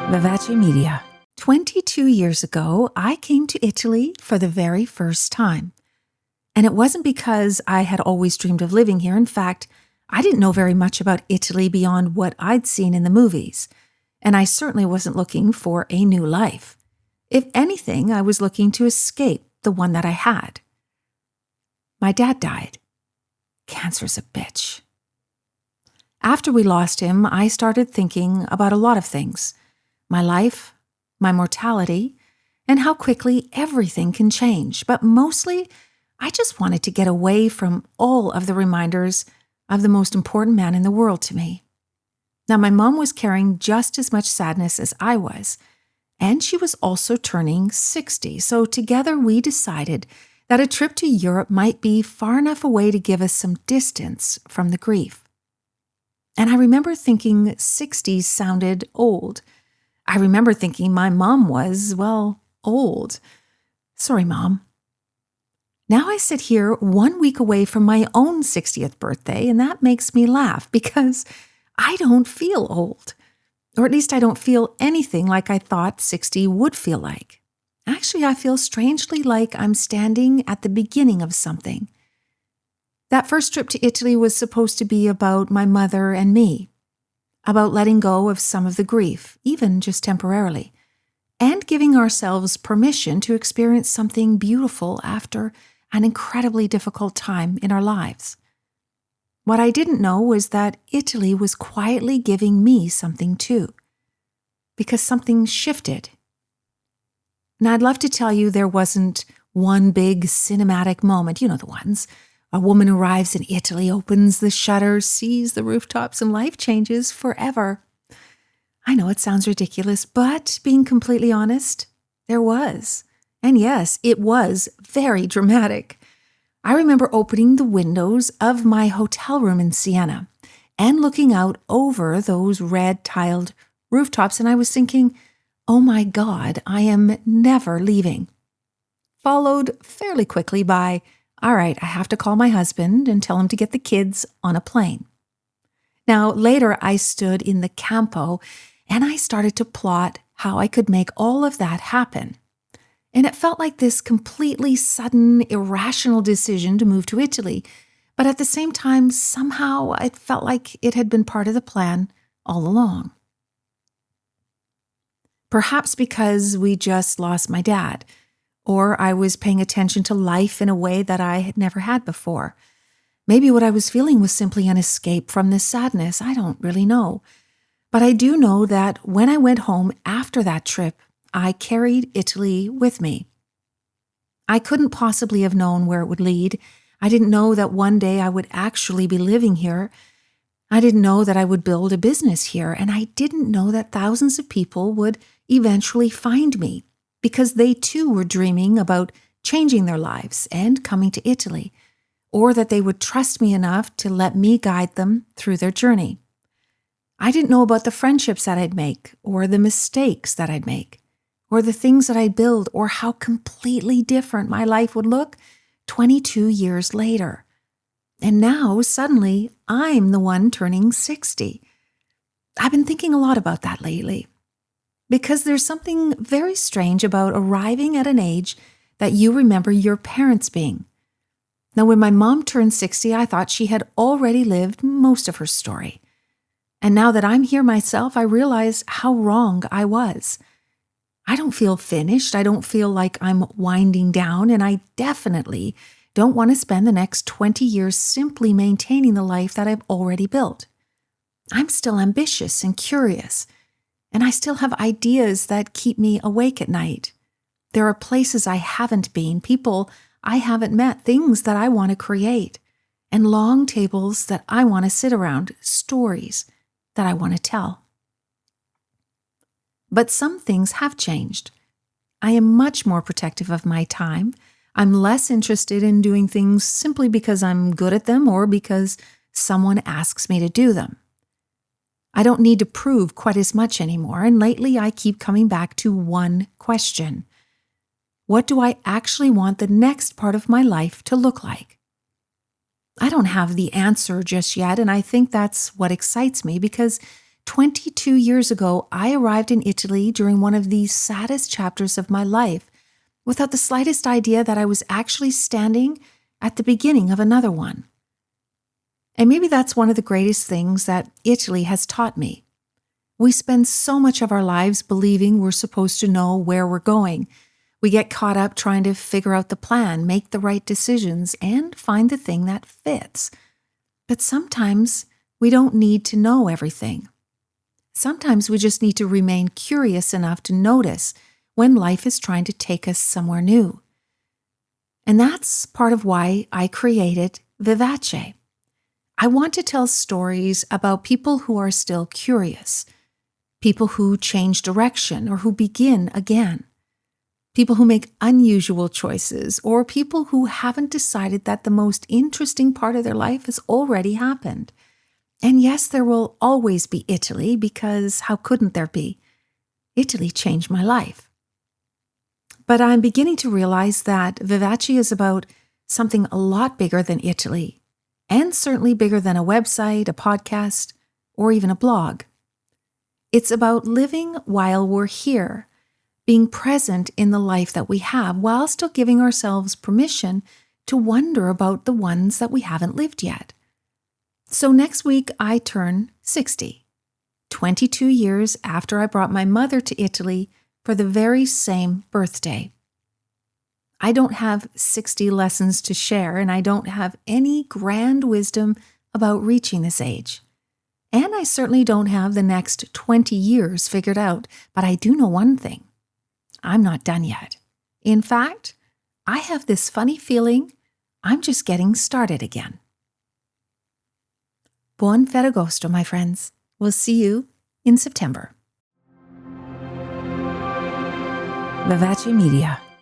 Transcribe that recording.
Vivace Media. 22 years ago, I came to Italy for the very first time. And it wasn't because I had always dreamed of living here. In fact, I didn't know very much about Italy beyond what I'd seen in the movies. And I certainly wasn't looking for a new life. If anything, I was looking to escape the one that I had. My dad died. Cancer's a bitch. After we lost him, I started thinking about a lot of things. My life, my mortality, and how quickly everything can change. But mostly, I just wanted to get away from all of the reminders of the most important man in the world to me. Now, my mom was carrying just as much sadness as I was, and she was also turning 60. So together we decided that a trip to Europe might be far enough away to give us some distance from the grief. And I remember thinking 60 sounded old. I remember thinking my mom was, well, old. Sorry, Mom. Now I sit here 1 week away from my own 60th birthday, and that makes me laugh because I don't feel old. Or at least I don't feel anything like I thought 60 would feel like. Actually, I feel strangely like I'm standing at the beginning of something. That first trip to Italy was supposed to be about my mother and me, about letting go of some of the grief, even just temporarily, and giving ourselves permission to experience something beautiful after an incredibly difficult time in our lives. What I didn't know was that Italy was quietly giving me something too, because something shifted. And I'd love to tell you there wasn't one big cinematic moment, you know the ones. A woman arrives in Italy, opens the shutters, sees the rooftops, and life changes forever. I know it sounds ridiculous, but being completely honest, there was. And yes, it was very dramatic. I remember opening the windows of my hotel room in Siena and looking out over those red-tiled rooftops, and I was thinking, oh my God, I am never leaving. Followed fairly quickly by, all right, I have to call my husband and tell him to get the kids on a plane. Now, later I stood in the campo and I started to plot how I could make all of that happen. And it felt like this completely sudden, irrational decision to move to Italy. But at the same time, somehow it felt like it had been part of the plan all along. Perhaps because we just lost my dad, or I was paying attention to life in a way that I had never had before. Maybe what I was feeling was simply an escape from this sadness. I don't really know. But I do know that when I went home after that trip, I carried Italy with me. I couldn't possibly have known where it would lead. I didn't know that one day I would actually be living here. I didn't know that I would build a business here. And I didn't know that thousands of people would eventually find me, because they too were dreaming about changing their lives and coming to Italy, or that they would trust me enough to let me guide them through their journey. I didn't know about the friendships that I'd make, or the mistakes that I'd make, or the things that I'd build, or how completely different my life would look 22 years later. And now, suddenly, I'm the one turning 60. I've been thinking a lot about that lately. Because there's something very strange about arriving at an age that you remember your parents being. Now, when my mom turned 60, I thought she had already lived most of her story. And now that I'm here myself, I realize how wrong I was. I don't feel finished. I don't feel like I'm winding down, and I definitely don't want to spend the next 20 years simply maintaining the life that I've already built. I'm still ambitious and curious. And I still have ideas that keep me awake at night. There are places I haven't been, people I haven't met, things that I want to create, and long tables that I want to sit around, stories that I want to tell. But some things have changed. I am much more protective of my time. I'm less interested in doing things simply because I'm good at them or because someone asks me to do them. I don't need to prove quite as much anymore, and lately I keep coming back to one question. What do I actually want the next part of my life to look like? I don't have the answer just yet, and I think that's what excites me because 22 years ago, I arrived in Italy during one of the saddest chapters of my life, without the slightest idea that I was actually standing at the beginning of another one. And maybe that's one of the greatest things that Italy has taught me. We spend so much of our lives believing we're supposed to know where we're going. We get caught up trying to figure out the plan, make the right decisions, and find the thing that fits. But sometimes we don't need to know everything. Sometimes we just need to remain curious enough to notice when life is trying to take us somewhere new. And that's part of why I created Vivace. I want to tell stories about people who are still curious, people who change direction or who begin again, people who make unusual choices, or people who haven't decided that the most interesting part of their life has already happened. And yes, there will always be Italy, because how couldn't there be? Italy changed my life. But I'm beginning to realize that Vivace is about something a lot bigger than Italy, and certainly bigger than a website, a podcast, or even a blog. It's about living while we're here, being present in the life that we have, while still giving ourselves permission to wonder about the ones that we haven't lived yet. So next week, I turn 60, 22 years after I brought my mother to Italy for the very same birthday. I don't have 60 lessons to share, and I don't have any grand wisdom about reaching this age. And I certainly don't have the next 20 years figured out, but I do know one thing. I'm not done yet. In fact, I have this funny feeling I'm just getting started again. Buon Ferragosto, my friends. We'll see you in September. Vivace Media.